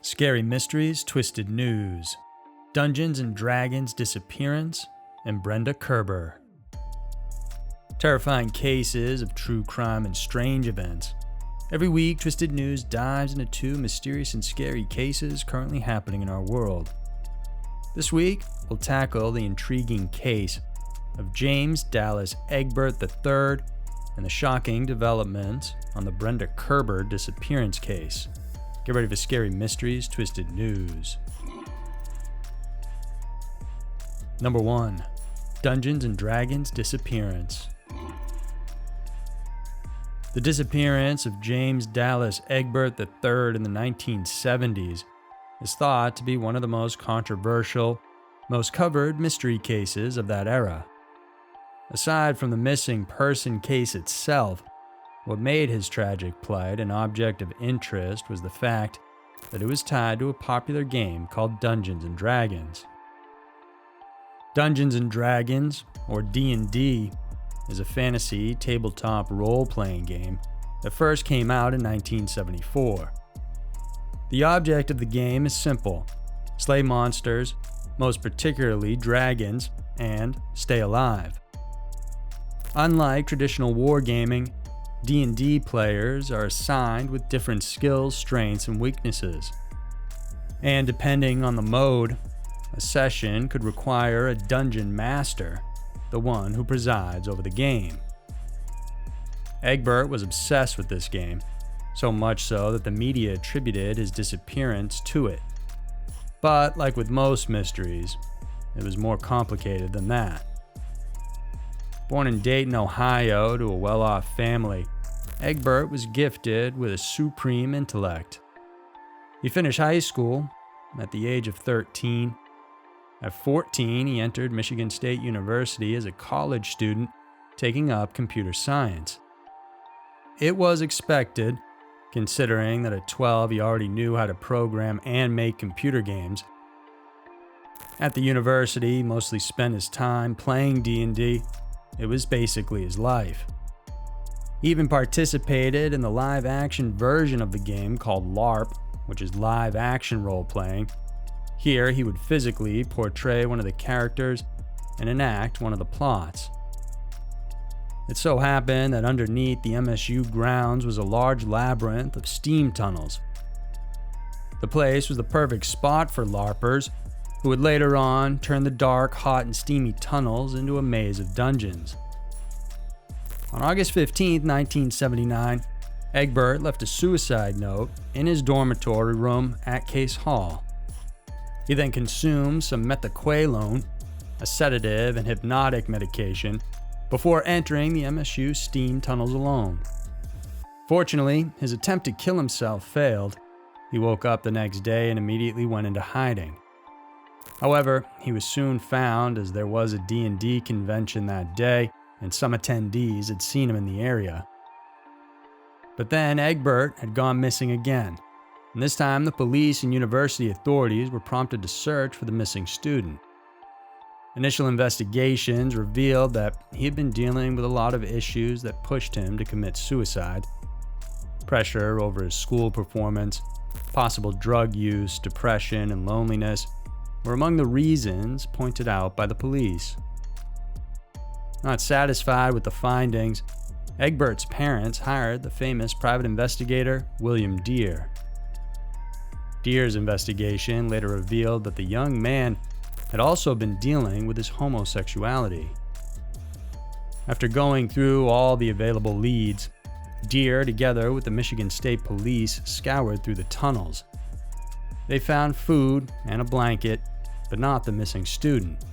Scary mysteries, twisted news, Dungeons & Dragons Disappearance, and Brenda Kerber. Terrifying cases of true crime and strange events. Every week, Twisted News dives into two mysterious and scary cases currently happening in our world. This week, we'll tackle the intriguing case of James Dallas Egbert III and the shocking developments on the Brenda Kerber disappearance case. Get ready for Scary Mysteries, Twisted News. Number 1. Dungeons & Dragons Disappearance. The disappearance of James Dallas Egbert III in the 1970s is thought to be one of the most controversial, most covered mystery cases of that era. Aside from the missing person case itself, what made his tragic plight an object of interest was the fact that it was tied to a popular game called Dungeons & Dragons. Dungeons & Dragons, or D&D, is a fantasy tabletop role-playing game that first came out in 1974. The object of the game is simple: slay monsters, most particularly dragons, and stay alive. Unlike traditional wargaming, D&D players are assigned with different skills, strengths, and weaknesses. And depending on the mode, a session could require a dungeon master, the one who presides over the game. Egbert was obsessed with this game, so much so that the media attributed his disappearance to it. But like with most mysteries, it was more complicated than that. Born in Dayton, Ohio, to a well-off family, Egbert was gifted with a supreme intellect. He finished high school at the age of 13. At 14, he entered Michigan State University as a college student, taking up computer science. It was expected, considering that at 12 he already knew how to program and make computer games. At the university, he mostly spent his time playing D&D. It was basically his life. He even participated in the live-action version of the game called LARP, which is live-action role-playing. Here, he would physically portray one of the characters and enact one of the plots. It so happened that underneath the MSU grounds was a large labyrinth of steam tunnels. The place was the perfect spot for LARPers, who would later on turn the dark, hot, and steamy tunnels into a maze of dungeons. On August 15, 1979, Egbert left a suicide note in his dormitory room at Case Hall. He then consumed some methaqualone, a sedative and hypnotic medication, before entering the MSU steam tunnels alone. Fortunately, his attempt to kill himself failed. He woke up the next day and immediately went into hiding. However, he was soon found, as there was a D&D convention that day, and some attendees had seen him in the area. But then Egbert had gone missing again, and this time the police and university authorities were prompted to search for the missing student. Initial investigations revealed that he had been dealing with a lot of issues that pushed him to commit suicide. Pressure over his school performance, possible drug use, depression, and loneliness were among the reasons pointed out by the police. Not satisfied with the findings, Egbert's parents hired the famous private investigator William Deere. Deere's investigation later revealed that the young man had also been dealing with his homosexuality. After going through all the available leads, Deere, together with the Michigan State Police, scoured through the tunnels. They found food and a blanket, but not the missing student.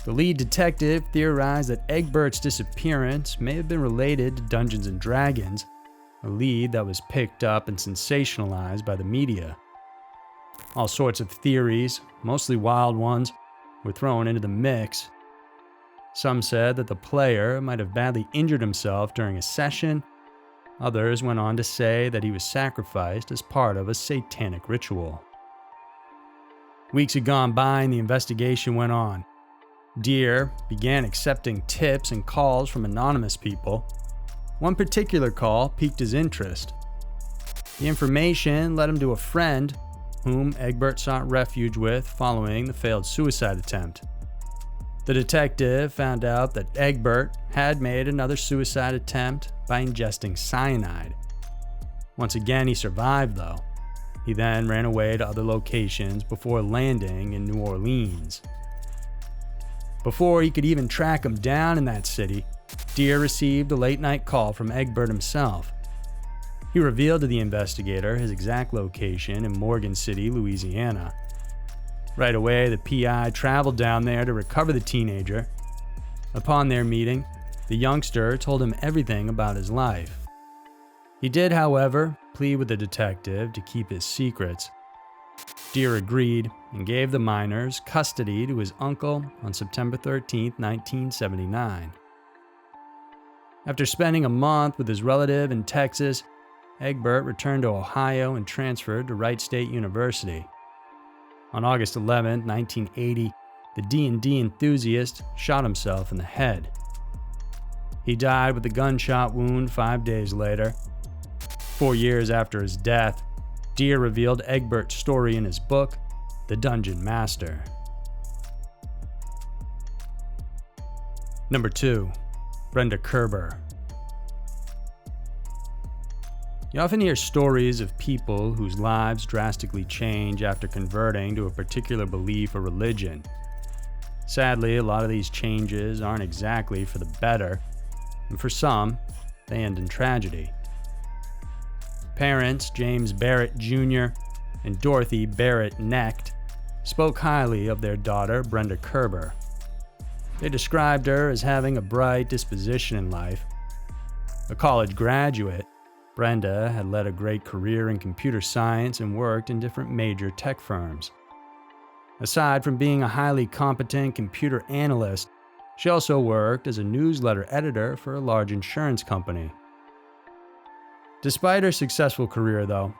The lead detective theorized that Egbert's disappearance may have been related to Dungeons & Dragons, a lead that was picked up and sensationalized by the media. All sorts of theories, mostly wild ones, were thrown into the mix. Some said that the player might have badly injured himself during a session. Others went on to say that he was sacrificed as part of a satanic ritual. Weeks had gone by and the investigation went on. Deere began accepting tips and calls from anonymous people. One particular call piqued his interest. The information led him to a friend whom Egbert sought refuge with following the failed suicide attempt. The detective found out that Egbert had made another suicide attempt by ingesting cyanide. Once again, he survived, though. He then ran away to other locations before landing in New Orleans. Before he could even track him down in that city, Deere received a late-night call from Egbert himself. He revealed to the investigator his exact location in Morgan City, Louisiana. Right away, the PI traveled down there to recover the teenager. Upon their meeting, the youngster told him everything about his life. He did, however, plead with the detective to keep his secrets. Deere agreed and gave the minors custody to his uncle on September 13, 1979. After spending a month with his relative in Texas, Egbert returned to Ohio and transferred to Wright State University. On August 11, 1980, the D&D enthusiast shot himself in the head. He died with a gunshot wound 5 days later. 4 years after his death, Deere revealed Egbert's story in his book, The Dungeon Master. Number 2. Brenda Kerber. You often hear stories of people whose lives drastically change after converting to a particular belief or religion. Sadly, a lot of these changes aren't exactly for the better, and for some, they end in tragedy. Parents James Barrett Jr. and Dorothy Barrett Knecht spoke highly of their daughter, Brenda Kerber. They described her as having a bright disposition in life. A college graduate, Brenda had led a great career in computer science and worked in different major tech firms. Aside from being a highly competent computer analyst, she also worked as a newsletter editor for a large insurance company. Despite her successful career, though,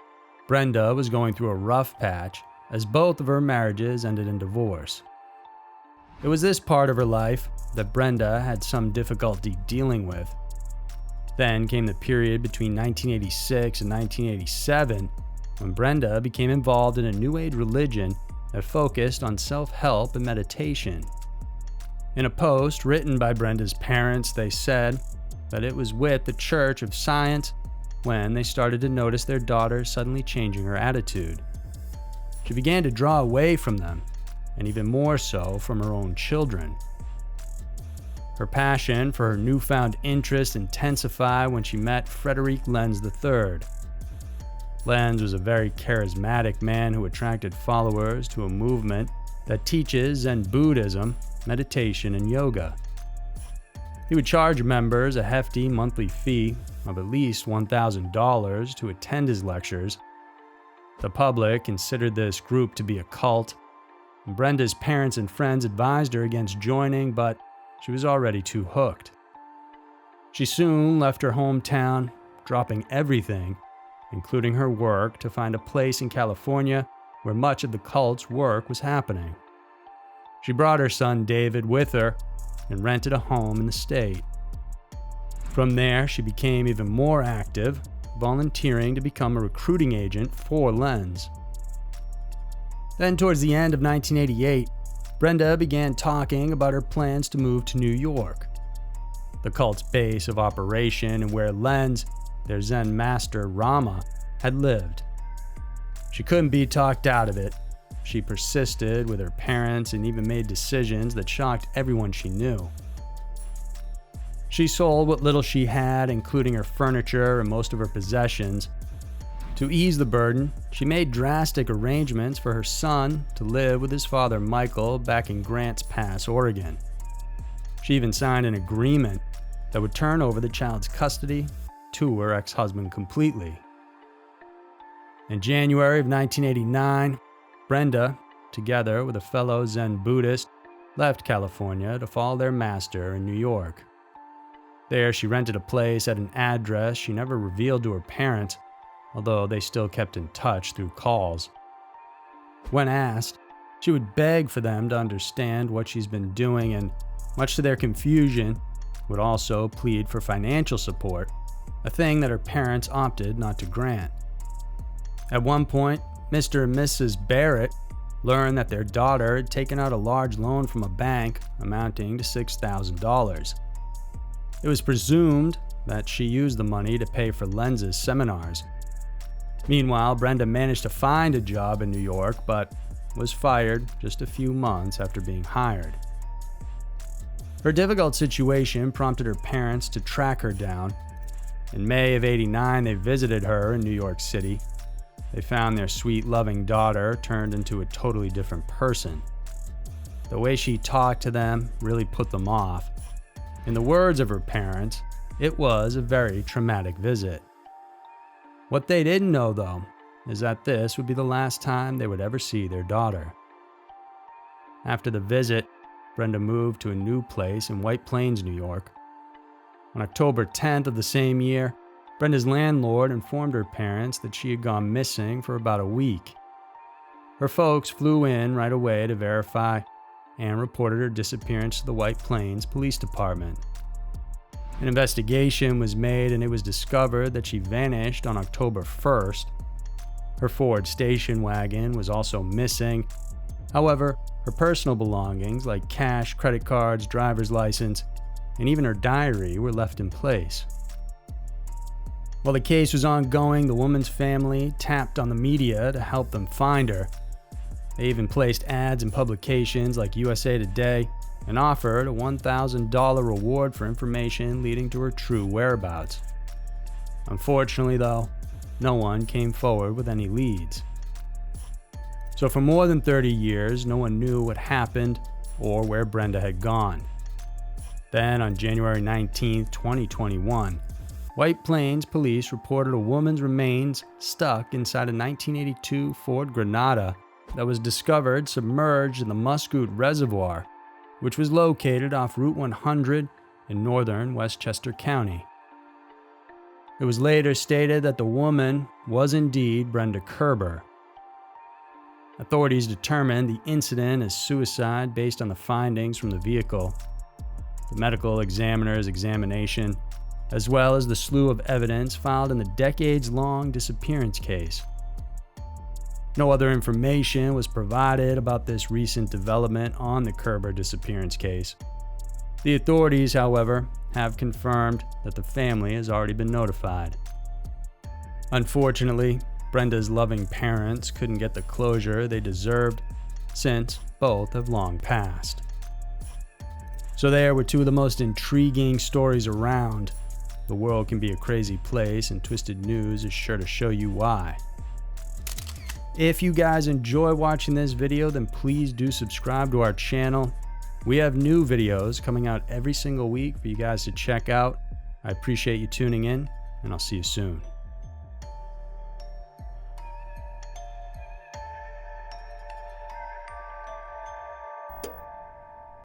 Brenda was going through a rough patch as both of her marriages ended in divorce. It was this part of her life that Brenda had some difficulty dealing with. Then came the period between 1986 and 1987, when Brenda became involved in a New Age religion that focused on self-help and meditation. In a post written by Brenda's parents, they said that it was with the Church of Science when they started to notice their daughter suddenly changing her attitude. She began to draw away from them, and even more so from her own children. Her passion for her newfound interest intensified when she met Frederick Lenz III. Lenz was a very charismatic man who attracted followers to a movement that teaches Zen Buddhism, meditation, and yoga. He would charge members a hefty monthly fee of at least $1,000 to attend his lectures. The public considered this group to be a cult, and Brenda's parents and friends advised her against joining, but she was already too hooked. She soon left her hometown, dropping everything, including her work, to find a place in California where much of the cult's work was happening. She brought her son David with her and rented a home in the state. From there, she became even more active, volunteering to become a recruiting agent for Lenz. Then, towards the end of 1988, Brenda began talking about her plans to move to New York, the cult's base of operation and where Lenz, their Zen master Rama, had lived. She couldn't be talked out of it. She persisted with her parents and even made decisions that shocked everyone she knew. She sold what little she had, including her furniture and most of her possessions. To ease the burden, she made drastic arrangements for her son to live with his father Michael back in Grants Pass, Oregon. She even signed an agreement that would turn over the child's custody to her ex-husband completely. In January of 1989, Brenda, together with a fellow Zen Buddhist, left California to follow their master in New York. There, she rented a place at an address she never revealed to her parents, although they still kept in touch through calls. When asked, she would beg for them to understand what she's been doing and, much to their confusion, would also plead for financial support, a thing that her parents opted not to grant. At one point, Mr. and Mrs. Barrett learned that their daughter had taken out a large loan from a bank amounting to $6,000. It was presumed that she used the money to pay for lenses seminars. Meanwhile, Brenda managed to find a job in New York, but was fired just a few months after being hired. Her difficult situation prompted her parents to track her down. In May of '89, they visited her in New York City. They found their sweet, loving daughter turned into a totally different person. The way she talked to them really put them off. In the words of her parents, it was a very traumatic visit. What they didn't know, though, is that this would be the last time they would ever see their daughter. After the visit, Brenda moved to a new place in White Plains, New York. On October 10th of the same year, Brenda's landlord informed her parents that she had gone missing for about a week. Her folks flew in right away to verify and reported her disappearance to the White Plains Police Department. An investigation was made and it was discovered that she vanished on October 1st. Her Ford station wagon was also missing. However, her personal belongings like cash, credit cards, driver's license, and even her diary were left in place. While the case was ongoing, the woman's family tapped on the media to help them find her. They even placed ads in publications like USA Today and offered a $1,000 reward for information leading to her true whereabouts. Unfortunately, though, no one came forward with any leads. So for more than 30 years, no one knew what happened or where Brenda had gone. Then on January 19, 2021, White Plains police reported a woman's remains stuck inside a 1982 Ford Granada that was discovered submerged in the Muscoot Reservoir, which was located off Route 100 in northern Westchester County. It was later stated that the woman was indeed Brenda Kerber. Authorities determined the incident as suicide based on the findings from the vehicle, the medical examiner's examination, as well as the slew of evidence filed in the decades-long disappearance case. No other information was provided about this recent development on the Kerber disappearance case. The authorities, however, have confirmed that the family has already been notified. Unfortunately, Brenda's loving parents couldn't get the closure they deserved, since both have long passed. So there were two of the most intriguing stories around. The world can be a crazy place, and Twisted News is sure to show you why. If you guys enjoy watching this video, then please do subscribe to our channel. We have new videos coming out every single week for you guys to check out. I appreciate you tuning in, and I'll see you soon.